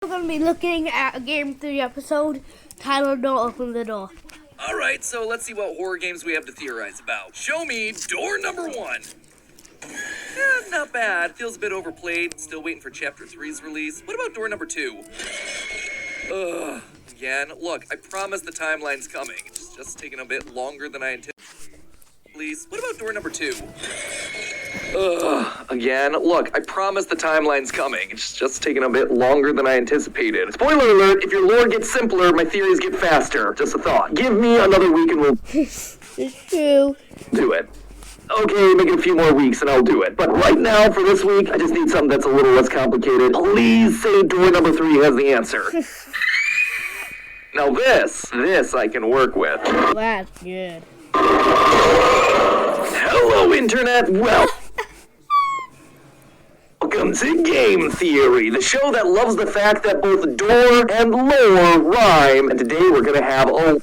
We're going to be looking at a Game 3 episode titled Don't Open the Door. Alright, so let's see what horror games we have to theorize about. Show me door number 1. Not bad. Feels a bit overplayed. Still waiting for Chapter 3's release. What about door number 2? Again. Look, I promise the timeline's coming. It's just taking a bit longer than I anticipated. Please. What about door number 2? Again. Look, I promise the timeline's coming. It's just taking a bit longer than I anticipated. Spoiler alert, if your lore gets simpler, my theories get faster. Just a thought. Give me another week and we'll It's true. do it. Okay, make it a few more weeks and I'll do it. But right now, for this week, I just need something that's a little less complicated. Please say door number 3 has the answer. Now this I can work with. That's good. Hello, Internet. Welcome to Game Theory, the show that loves the fact that both door and lore rhyme. And today we're gonna have a Lore.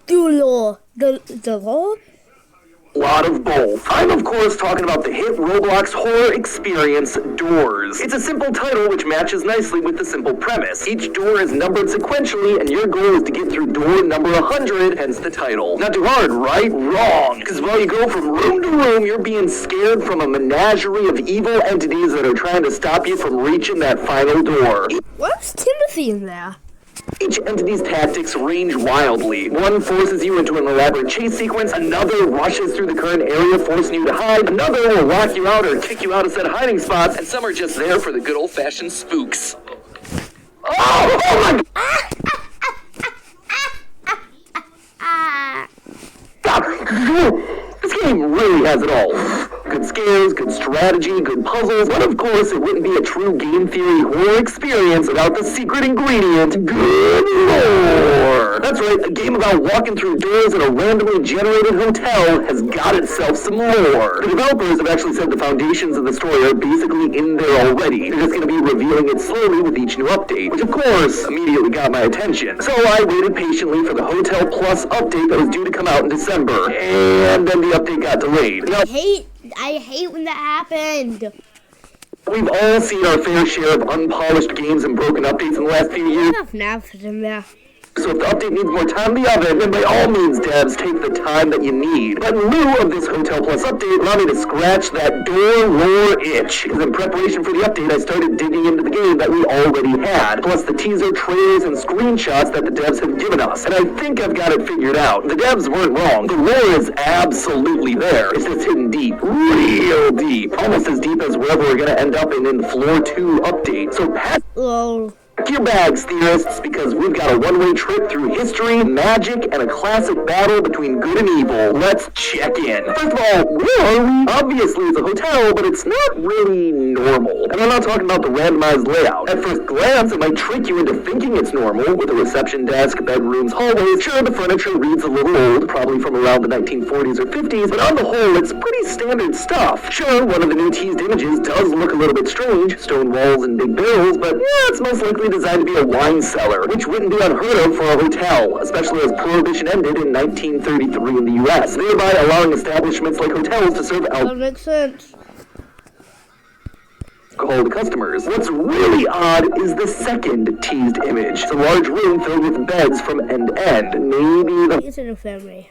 The lore? lot of both. I'm of course talking about the hit Roblox horror experience, Doors. It's a simple title which matches nicely with the simple premise. Each door is numbered sequentially and your goal is to get through door number 100, hence the title. Not too hard, right? Wrong. Because while you go from room to room, you're being scared from a menagerie of evil entities that are trying to stop you from reaching that final door. What's Timothy in there? Each entity's tactics range wildly. One forces you into an elaborate chase sequence, another rushes through the current area forcing you to hide, another will lock you out or kick you out a set of hiding spots, and some are just there for the good old-fashioned spooks. Oh my... This game really has it all. Good scares, good strategy, good puzzles, but of course it wouldn't be a true game theory horror experience without the secret ingredient, good lore. That's right, a game about walking through doors in a randomly generated hotel has got itself some lore. The developers have actually said the foundations of the story are basically in there already. They're just going to be revealing it slowly with each new update, which of course immediately got my attention. So I waited patiently for the Hotel Plus update that was due to come out in December, and then the update got delayed. Now, I hate when that happened. we've all seen our fair share of unpolished games and broken updates in the last few years. Enough naps in there. So if the update needs more time in the oven, then by all means, devs, take the time that you need. But in lieu of this Hotel Plus update, allow me to scratch that door lore itch. Because in preparation for the update, I started digging into the game that we already had, plus the teaser trailers and screenshots that the devs have given us. And I think I've got it figured out. The devs weren't wrong. The lore is absolutely there. It's just hidden deep. Real deep. Almost as deep as wherever we're going to end up in Floor 2 update. So pack your bags, theorists, because we've got a one-way trip through history, magic, and a classic battle between good and evil. Let's check in. First of all, where are we? Obviously, it's a hotel, but it's not really normal. And I'm not talking about the randomized layout. At first glance, it might trick you into thinking it's normal, with a reception desk, bedrooms, hallways. Sure, the furniture reads a little old, probably from around the 1940s or 50s, but on the whole, it's pretty standard stuff. Sure, one of the new teased images does look a little bit strange, stone walls and big barrels, but yeah, it's most likely designed to be a wine cellar, which wouldn't be unheard of for a hotel, especially as Prohibition ended in 1933 in the U.S., thereby allowing establishments like hotels to serve That makes sense. alcohol to customers. What's really odd is the second teased image. It's a large room filled with beds from end to end. Maybe the It's in a family.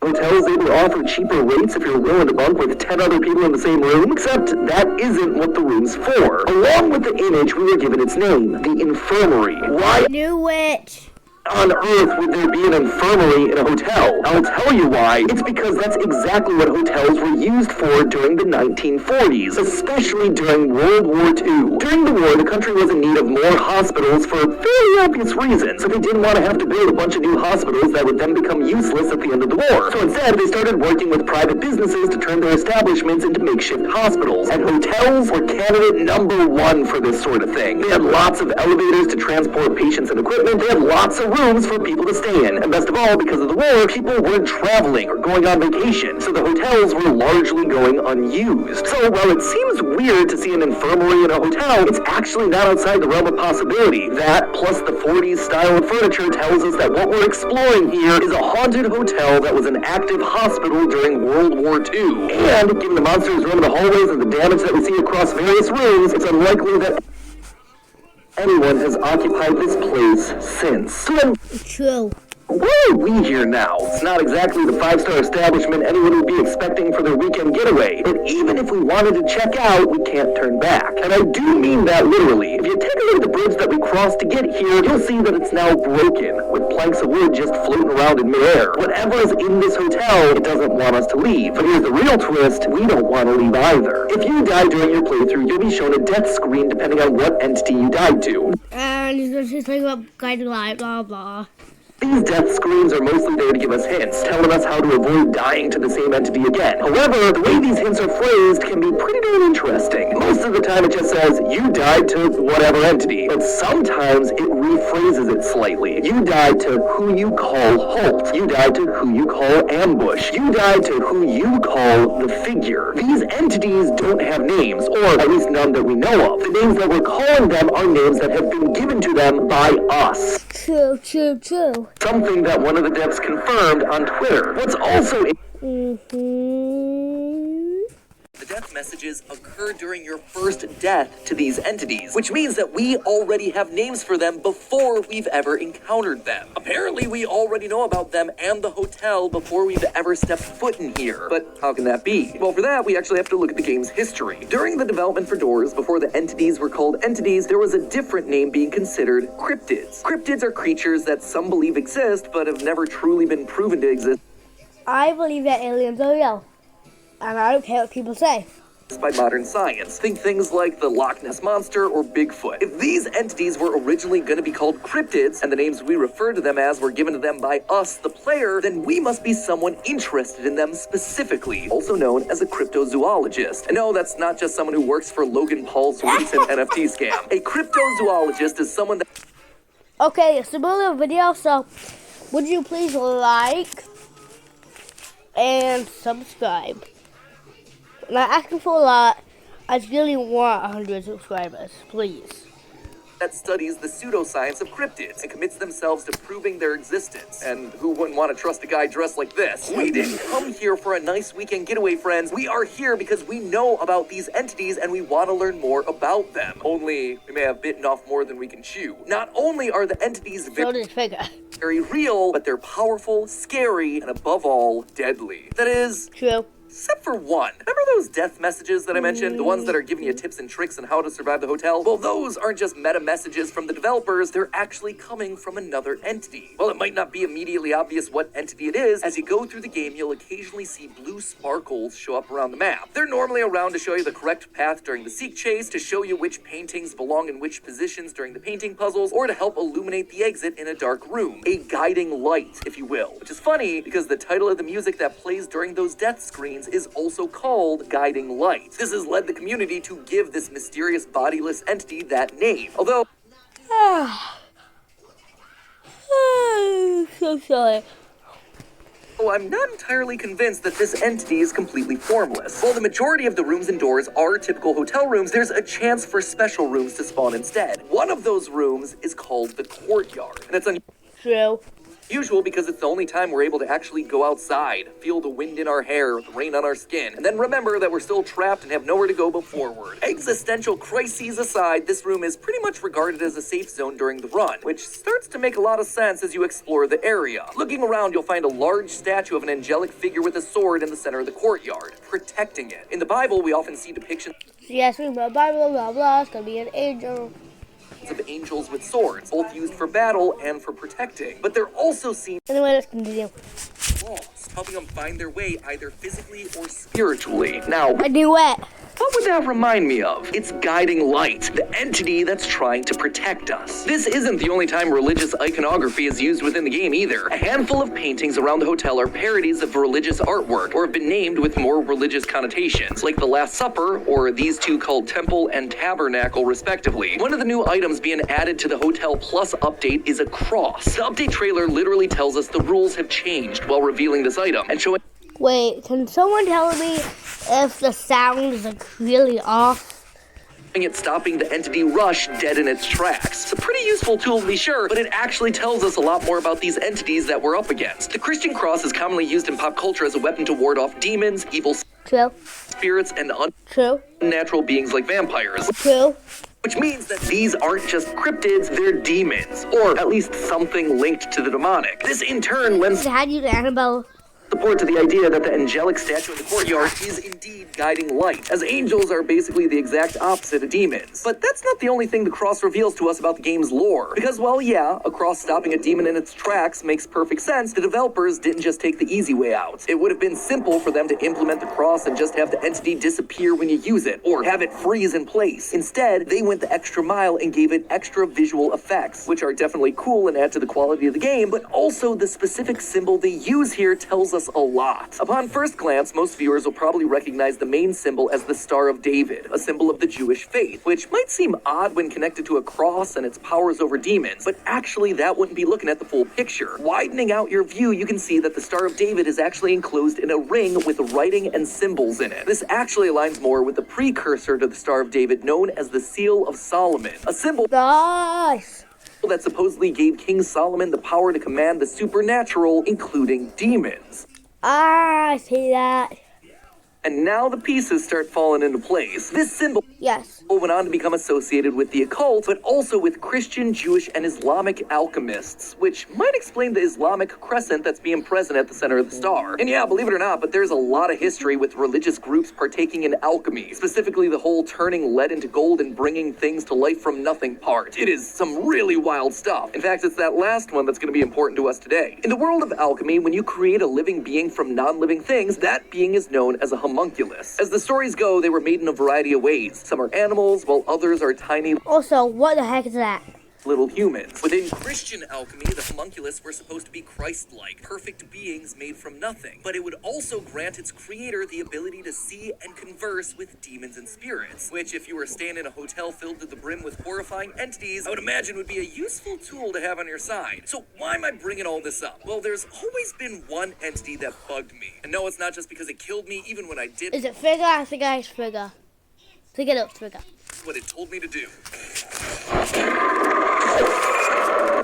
hotel is able to offer cheaper rates if you're willing to bunk with 10 other people in the same room, except that isn't what the room's for. Along with the image, we were given its name, the infirmary. Why Knew it. on earth would there be an infirmary in a hotel? I'll tell you why. It's because that's exactly what hotels were used for during the 1940s, especially during World War II. During the war, the country was in need of more hospitals for fairly obvious reasons, so they didn't want to have to build a bunch of new hospitals that would then become useless at the end of the war. So instead, they started working with private businesses to turn their establishments into makeshift hospitals. And hotels were candidate number 1 for this sort of thing. They had lots of elevators to transport patients and equipment. They had lots of rooms for people to stay in. And best of all, because of the war, people weren't traveling or going on vacation, so the hotels were largely going unused. So while it seems weird to see an infirmary in a hotel, it's actually not outside the realm of possibility. That, plus the 40s style of furniture, tells us that what we're exploring here is a haunted hotel that was an active hospital during World War II. And given the monsters roaming the hallways and the damage that we see across various rooms, it's unlikely that anyone has occupied this place since. So then, True. why are we here now? It's not exactly the five-star establishment anyone would be expecting for their weekend getaway. But even if we wanted to check out, we can't turn back. And I do mean that literally. If you take a look at the bridge that we crossed to get here, you'll see that it's now broken, with planks of wood just floating around in midair. Whatever is in this hotel, it doesn't want us to leave. But here's the real twist, we don't want to leave either. If you die during your playthrough, you'll be shown a death screen depending on what entity you died to. And he's going to talk about guiding light, blah, blah. These death screens are mostly there to give us hints, telling us how to avoid dying to the same entity again. However, the way these hints are phrased can be pretty damn interesting. Most of the time it just says, you died to whatever entity, but sometimes it rephrases it slightly. You died to who you call Halt. You died to who you call Ambush. You died to who you call the Figure. These entities don't have names, or at least none that we know of. The names that we're calling them are names that have been given to them by us. True, true, true. Something that one of the devs confirmed on Twitter. What's also The death messages occur during your first death to these entities, which means that we already have names for them before we've ever encountered them. Apparently, we already know about them and the hotel before we've ever stepped foot in here. But how can that be? Well, for that, we actually have to look at the game's history. During the development for Doors, before the entities were called entities, there was a different name being considered cryptids. Cryptids are creatures that some believe exist, but have never truly been proven to exist I believe that aliens are real. And I don't care what people say. by modern science. Think things like the Loch Ness Monster or Bigfoot. If these entities were originally going to be called cryptids, and the names we refer to them as were given to them by us, the player, then we must be someone interested in them specifically, also known as a cryptozoologist. And no, that's not just someone who works for Logan Paul's recent NFT scam. A cryptozoologist is someone that... Okay, it's a little video, so would you please like and subscribe? I'm not asking for a lot. I just really want 100 subscribers, please. that studies the pseudoscience of cryptids and commits themselves to proving their existence. And who wouldn't want to trust a guy dressed like this? We didn't come here for a nice weekend getaway, friends. We are here because we know about these entities and we want to learn more about them. Only, we may have bitten off more than we can chew. Not only are the entities very real, but they're powerful, scary, and above all, deadly. That is... True. Except for one. Remember those death messages that I mentioned? The ones that are giving you tips and tricks on how to survive the hotel? Well, those aren't just meta messages from the developers. They're actually coming from another entity. Well, it might not be immediately obvious what entity it is. As you go through the game, you'll occasionally see blue sparkles show up around the map. They're normally around to show you the correct path during the seek chase, to show you which paintings belong in which positions during the painting puzzles, or to help illuminate the exit in a dark room. A guiding light, if you will. Which is funny, because the title of the music that plays during those death screens is also called Guiding Light. This has led the community to give this mysterious bodiless entity that name. Although... So sorry. I'm not entirely convinced that this entity is completely formless. While the majority of the rooms indoors are typical hotel rooms, there's a chance for special rooms to spawn instead. One of those rooms is called the Courtyard, and it's True. unusual because it's the only time we're able to actually go outside, feel the wind in our hair, the rain on our skin, and then remember that we're still trapped and have nowhere to go but forward. Existential crises aside, this room is pretty much regarded as a safe zone during the run, which starts to make a lot of sense as you explore the area. Looking around, you'll find a large statue of an angelic figure with a sword in the center of the courtyard, protecting it. In the Bible, we often see depictions Yes, we blah blah blah blah blah. It's gonna be an angel. of angels with swords, both used for battle and for protecting. But they're also seen Anyway, let's continue. walls, helping them find their way either physically or spiritually. Now, I do it. what would that remind me of? It's Guiding Light, the entity that's trying to protect us. This isn't the only time religious iconography is used within the game either. A handful of paintings around the hotel are parodies of religious artwork, or have been named with more religious connotations, like the Last Supper, or these two called Temple and Tabernacle, respectively. One of the new items being added to the Hotel Plus update is a cross. The update trailer literally tells us the rules have changed while revealing this item, and showing Wait, can someone tell me if the sound is like really off? it stopping the entity rush dead in its tracks. It's a pretty useful tool to be sure, but it actually tells us a lot more about these entities that we're up against. The Christian cross is commonly used in pop culture as a weapon to ward off demons, evil True. spirits, and True. unnatural beings like vampires. True. Which means that these aren't just cryptids, they're demons, or at least something linked to the demonic. This in turn lends Had you Annabelle? support to the idea that the angelic statue in the courtyard is indeed guiding light, as angels are basically the exact opposite of demons. But that's not the only thing the cross reveals to us about the game's lore. Because, well, yeah, a cross stopping a demon in its tracks makes perfect sense. The developers didn't just take the easy way out. It would have been simple for them to implement the cross and just have the entity disappear when you use it, or have it freeze in place. Instead, they went the extra mile and gave it extra visual effects, which are definitely cool and add to the quality of the game, but also the specific symbol they use here tells us a lot. Upon first glance, most viewers will probably recognize the main symbol as the Star of David, a symbol of the Jewish faith, which might seem odd when connected to a cross and its powers over demons, but actually that wouldn't be looking at the full picture. Widening out your view, you can see that the Star of David is actually enclosed in a ring with writing and symbols in it. This actually aligns more with the precursor to the Star of David known as the Seal of Solomon, a symbol Nice. that supposedly gave King Solomon the power to command the supernatural, including demons. I see that. And now the pieces start falling into place. This symbol Yes. went on to become associated with the occult, but also with Christian, Jewish, and Islamic alchemists, which might explain the Islamic crescent that's being present at the center of the star. And yeah, believe it or not, but there's a lot of history with religious groups partaking in alchemy, specifically the whole turning lead into gold and bringing things to life from nothing part. It is some really wild stuff. In fact, it's that last one that's going to be important to us today. In the world of alchemy, when you create a living being from non-living things, that being is known as a homunculus. As the stories go, they were made in a variety of ways. Some are animals, while others are tiny Also, what the heck is that? little humans. Within Christian alchemy, the homunculus were supposed to be Christ-like, perfect beings made from nothing. But it would also grant its creator the ability to see and converse with demons and spirits, which if you were staying in a hotel filled to the brim with horrifying entities, I would imagine would be a useful tool to have on your side. So why am I bringing all this up? Well, there's always been one entity that bugged me. And no, it's not just because it killed me even when I did Is it Figure? I think it's Figure. Pick it up, Figure. what it told me to do.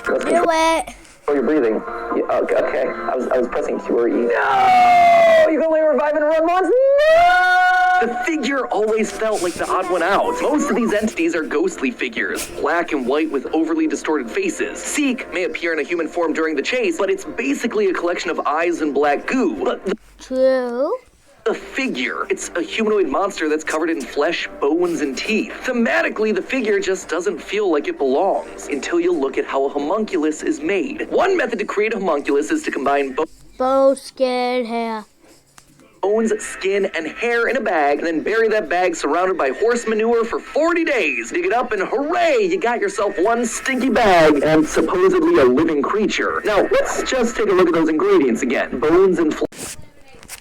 Do it. Oh, you're breathing. Yeah, okay. I was pressing Q or E. No! You can only revive and run once? No! The figure always felt like the odd one out. Most of these entities are ghostly figures, black and white with overly distorted faces. Seek may appear in a human form during the chase, but it's basically a collection of eyes and black goo. But True. the figure, it's a humanoid monster that's covered in flesh, bones, and teeth. Thematically, the figure just doesn't feel like it belongs until you look at how a homunculus is made. One method to create a homunculus is to combine Bow, skin, hair. bones, skin, and hair in a bag, and then bury that bag surrounded by horse manure for 40 days. Dig it up and hooray, you got yourself one stinky bag and supposedly a living creature. Now, let's just take a look at those ingredients again. Bones and flesh.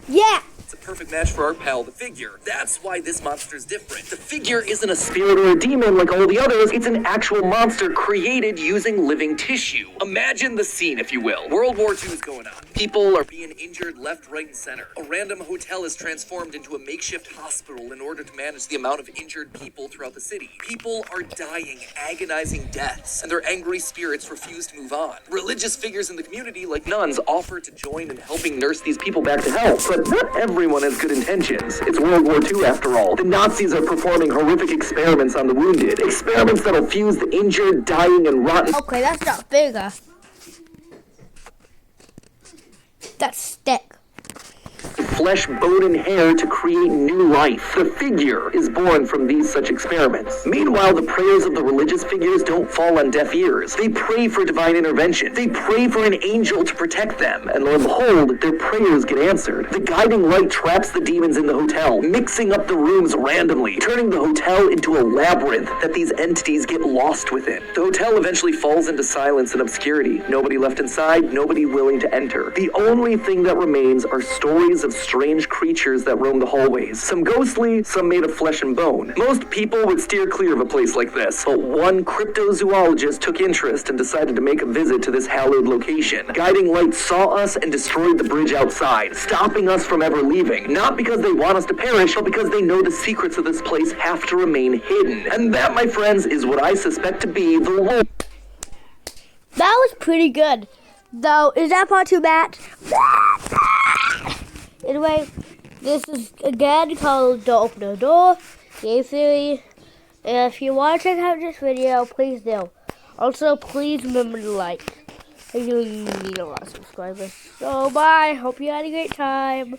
Yeah. It's a perfect match for our pal, the figure. That's why this monster's different. The figure isn't a spirit or a demon like all the others. It's an actual monster created using living tissue. Imagine the scene, if you will. World War II is going on. People are being injured left, right, and center. A random hotel is transformed into a makeshift hospital in order to manage the amount of injured people throughout the city. People are dying agonizing deaths, and their angry spirits refuse to move on. Religious figures in the community, like nuns, offer to join in helping nurse these people back to health. But not everyone has good intentions. It's World War II after all. The Nazis are performing horrific experiments on the wounded. Experiments that'll fuse the injured, dying, and rotten Okay, that's not Figure. That's Stick. flesh, bone, and hair to create new life. The figure is born from these such experiments. Meanwhile, the prayers of the religious figures don't fall on deaf ears. They pray for divine intervention. They pray for an angel to protect them. And lo and behold, their prayers get answered. The guiding light traps the demons in the hotel, mixing up the rooms randomly, turning the hotel into a labyrinth that these entities get lost within. The hotel eventually falls into silence and obscurity. Nobody left inside, nobody willing to enter. The only thing that remains are stories of strange creatures that roam the hallways. Some ghostly, some made of flesh and bone. Most people would steer clear of a place like this, but one cryptozoologist took interest and decided to make a visit to this hallowed location. Guiding Light saw us and destroyed the bridge outside, stopping us from ever leaving. Not because they want us to perish, but because they know the secrets of this place have to remain hidden. And that, my friends, is what I suspect to be the lore. That was pretty good. Though, is that part too bad? Anyway, this is again called Don't Open the Door, Game Theory, And if you want to check out this video, please do. Also, please remember to like. I really need a lot of subscribers. So bye. Hope you had a great time.